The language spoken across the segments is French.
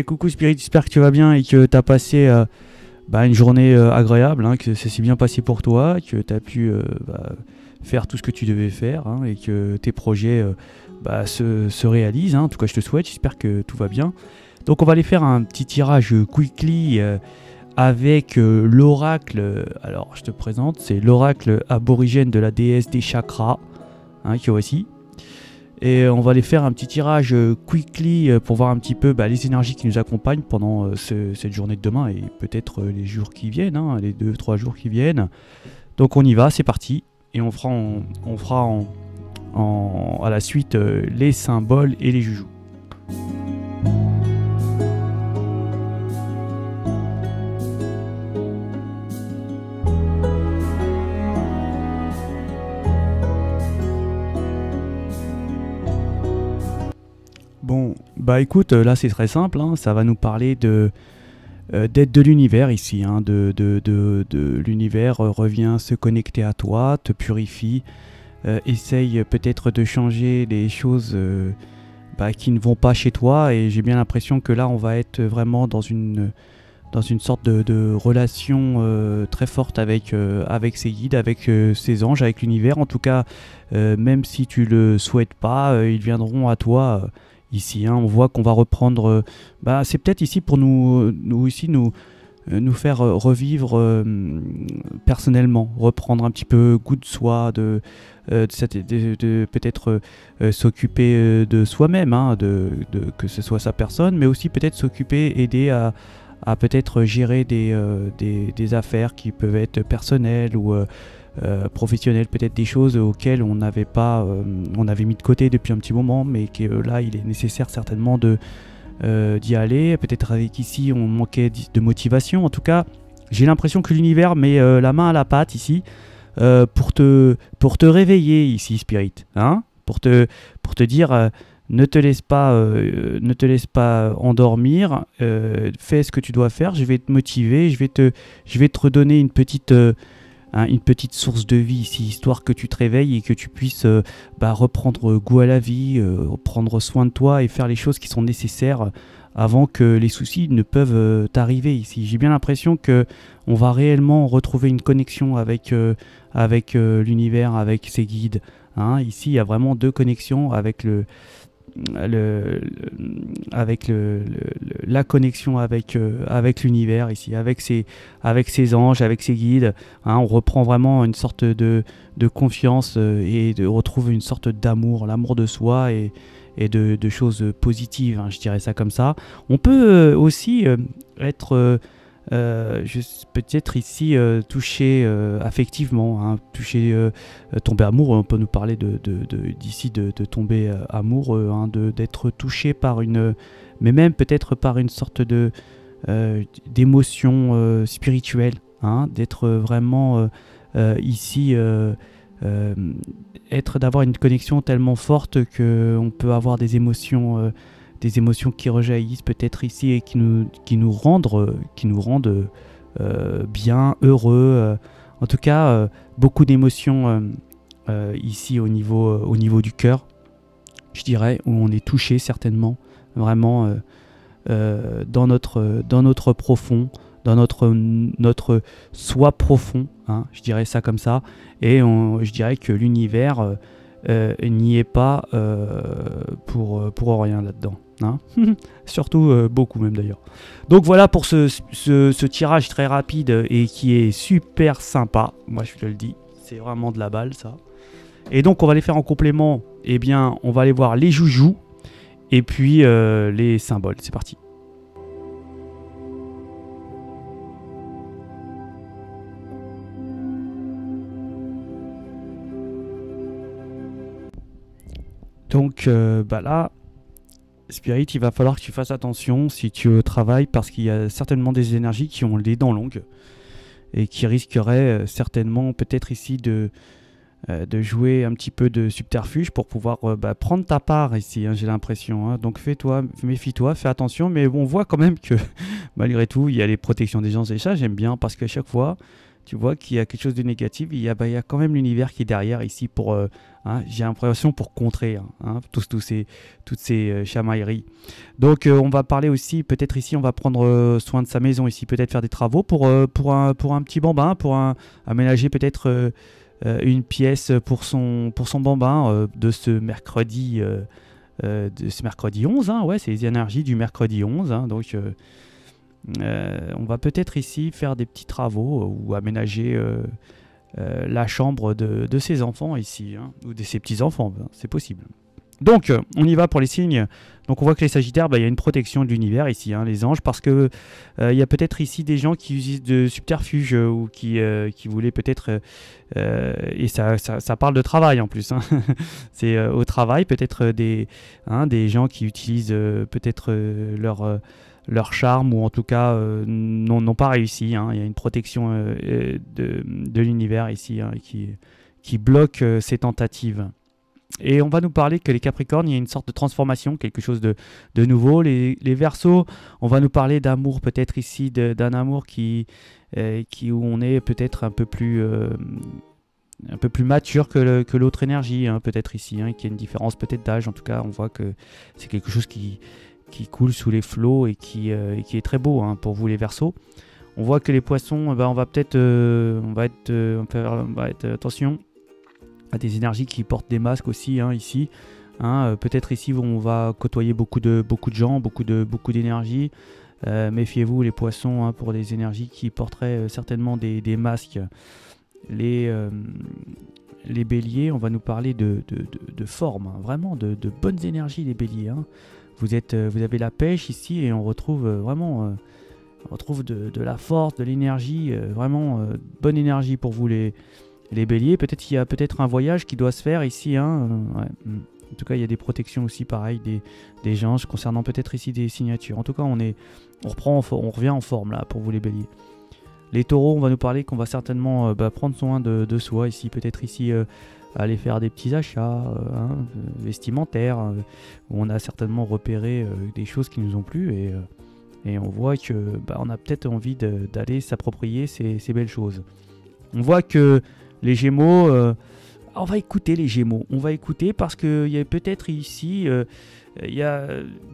Coucou Spirit, j'espère que tu vas bien et que tu as passé une journée agréable, hein, que ça s'est bien passé pour toi, que tu as pu faire tout ce que tu devais faire, hein, et que tes projets se réalisent, hein. En tout cas, je te souhaite, j'espère que tout va bien. Donc on va aller faire un petit tirage quickly avec l'oracle. Alors je te présente, c'est l'oracle aborigène de la déesse des chakras, hein, qui est voici. Et on va aller faire un petit tirage quickly pour voir un petit peu les énergies qui nous accompagnent pendant cette journée de demain et peut-être les jours qui viennent, hein, les 2-3 jours qui viennent. Donc on y va, c'est parti. Et on fera à la suite les symboles et les joujoux. Bon, écoute, là c'est très simple, hein, ça va nous parler d'aide de l'univers ici, hein, de l'univers revient se connecter à toi, te purifie, essaye peut-être de changer les choses qui ne vont pas chez toi, et j'ai bien l'impression que là on va être vraiment dans une sorte de relation très forte avec ses guides, avec ses anges, avec l'univers. En tout cas, même si tu le souhaites pas, ils viendront à toi. Ici, hein, on voit qu'on va reprendre. C'est peut-être ici pour nous faire revivre personnellement, reprendre un petit peu goût de soi, de peut-être s'occuper de soi-même, hein, que ce soit sa personne, mais aussi peut-être s'occuper, aider à peut-être gérer des affaires qui peuvent être personnelles ou professionnelles, peut-être des choses auxquelles on n'avait pas, on avait mis de côté depuis un petit moment, mais que là il est nécessaire certainement d'y aller. Peut-être avec ici on manquait de motivation. En tout cas, j'ai l'impression que l'univers met la main à la pâte ici pour te réveiller ici, Spirit, hein, pour te dire ne te laisse pas endormir, fais ce que tu dois faire, je vais te motiver, je vais te redonner une petite source de vie ici, histoire que tu te réveilles et que tu puisses reprendre goût à la vie, prendre soin de toi et faire les choses qui sont nécessaires avant que les soucis ne peuvent t'arriver ici. J'ai bien l'impression que on va réellement retrouver une connexion avec l'univers, avec ses guides, hein. Ici, il y a vraiment deux connexions avec la connexion avec l'univers ici, avec ses anges, avec ses guides, hein. On reprend vraiment une sorte de confiance et retrouve une sorte d'amour, l'amour de soi et de choses positives, hein, je dirais ça comme ça. On peut aussi être peut-être ici touché affectivement, hein, tomber amoureux. On peut nous parler d'ici de tomber amoureux, hein, d'être touché par mais même peut-être par une sorte d'émotion spirituelle, hein, d'être vraiment ici, d'avoir une connexion tellement forte qu'on peut avoir des émotions qui rejaillissent peut-être ici et qui nous rendent bien, heureux. En tout cas, beaucoup d'émotions ici au niveau du cœur, je dirais, où on est touché certainement, vraiment dans notre profond, dans notre soi profond, hein, je dirais ça comme ça, et je dirais que l'univers n'y est pas pour rien là-dedans, hein. Surtout beaucoup même d'ailleurs. Donc voilà pour ce tirage très rapide et qui est super sympa, moi je te le dis, c'est vraiment de la balle ça. Et donc on va les faire en complément, eh bien on va aller voir les joujoux et puis les symboles, c'est parti. Donc là, Spirit, il va falloir que tu fasses attention si tu travailles, parce qu'il y a certainement des énergies qui ont les dents longues et qui risqueraient certainement peut-être ici de jouer un petit peu de subterfuge pour pouvoir prendre ta part ici, hein, j'ai l'impression, hein. Donc méfie-toi, fais attention, mais on voit quand même que malgré tout, il y a les protections des gens et ça, j'aime bien, parce qu'à chaque fois, Tu vois qu'il y a quelque chose de négatif. Il y a quand même l'univers qui est derrière ici pour, j'ai l'impression pour contrer toutes ces chamailleries. Donc on va parler aussi, peut-être ici, on va prendre soin de sa maison ici, peut-être faire des travaux pour un petit bambin, aménager peut-être une pièce pour son bambin de ce mercredi 11. Ouais, c'est les énergies du mercredi 11. Donc on va peut-être ici faire des petits travaux ou aménager la chambre de ses enfants ici, ou de ses petits-enfants, c'est possible. Donc, on y va pour les signes. Donc, on voit que les Sagittaires, il y a une protection de l'univers ici, les anges, parce que il y a peut-être ici des gens qui utilisent de subterfuges ou qui voulaient peut-être... et ça parle de travail en plus. C'est au travail, peut-être des gens qui utilisent peut-être leur charme, ou en tout cas n'ont pas réussi. Il y a une protection de l'univers ici qui bloque ces tentatives. Et on va nous parler que les Capricornes, il y a une sorte de transformation, quelque chose de nouveau. Les Verseaux, on va nous parler d'amour, peut-être ici, d'un amour où on est peut-être un peu plus mature que l'autre énergie, peut-être ici, qu'il y a une différence peut-être d'âge. En tout cas, on voit que c'est quelque chose qui coule sous les flots et qui est très beau pour vous les Verseaux. On voit que les Poissons, on va être attention à des énergies qui portent des masques aussi ici. Peut-être ici on va côtoyer beaucoup de gens, beaucoup d'énergie. Méfiez-vous les Poissons pour des énergies qui porteraient certainement des masques. Les Béliers, on va nous parler de forme, vraiment de bonnes énergies les Béliers. Vous avez la pêche ici et on retrouve vraiment de la force, de l'énergie, vraiment bonne énergie pour vous les Béliers. Peut-être qu'il y a un voyage qui doit se faire ici. Ouais. En tout cas, il y a des protections aussi, pareil, des gens concernant peut-être ici des signatures. En tout cas, on revient en forme là pour vous les Béliers. Les Taureaux, on va nous parler qu'on va certainement prendre soin de soi ici. Peut-être ici aller faire des petits achats vestimentaires où on a certainement repéré des choses qui nous ont plu et on voit que on a peut-être envie d'aller s'approprier ces belles choses. On voit que les Gémeaux, on va écouter les Gémeaux. On va écouter parce qu'il y a peut-être ici,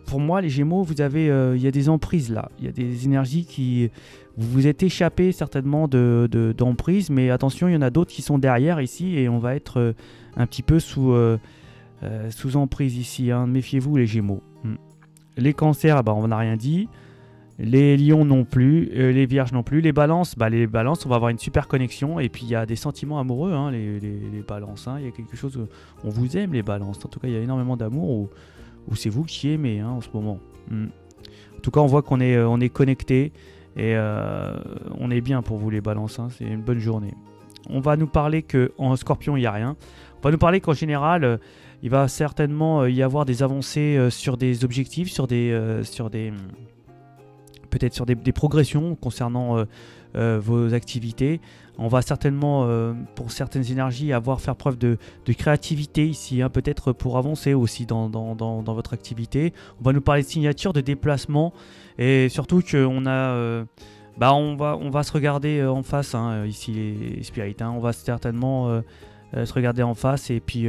pour moi les Gémeaux, il y a des emprises là. Il y a des énergies qui vous êtes échappé certainement d'emprise, mais attention, il y en a d'autres qui sont derrière ici et on va être un petit peu sous emprise ici. Méfiez-vous les Gémeaux. Les Cancers, on n'a rien dit. Les Lions non plus, les Vierges non plus, les Balances, on va avoir une super connexion et puis il y a des sentiments amoureux, les Balances, il y a quelque chose, on vous aime les Balances, en tout cas il y a énormément d'amour ou c'est vous qui aimez en ce moment. En tout cas on voit qu'on est connecté et on est bien pour vous les Balances, c'est une bonne journée. On va nous parler qu'en Scorpion il n'y a rien, on va nous parler qu'en général il va certainement y avoir des avancées sur des objectifs, peut-être sur des progressions concernant vos activités. On va certainement, pour certaines énergies, faire preuve de créativité ici, peut-être pour avancer aussi dans votre activité. On va nous parler de signature, de déplacement, et surtout qu'on a... on va se regarder en face, ici les spirites. On va certainement se regarder en face et puis...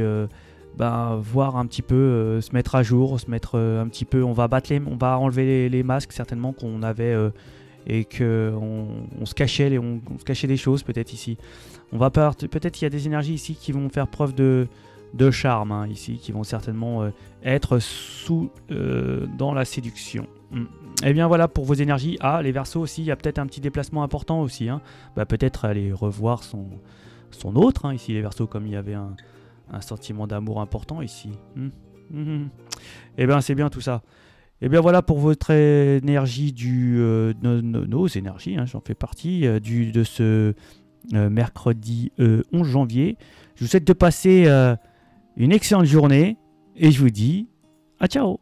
voir un petit peu, se mettre à jour, se mettre un petit peu, on va enlever les masques certainement qu'on avait et qu'on se cachait, on se cachait des choses peut-être ici. Peut-être qu'il y a des énergies ici qui vont faire preuve de charme ici, qui vont certainement être dans la séduction. Et bien voilà pour vos énergies. Les Verseaux aussi, il y a peut-être un petit déplacement important aussi. Peut-être aller revoir son autre, ici les Verseaux, comme il y avait un sentiment d'amour important ici. Et bien c'est bien tout ça. Et bien voilà pour votre énergie nos énergies, j'en fais partie, de ce mercredi 11 janvier. Je vous souhaite de passer une excellente journée et je vous dis à ciao.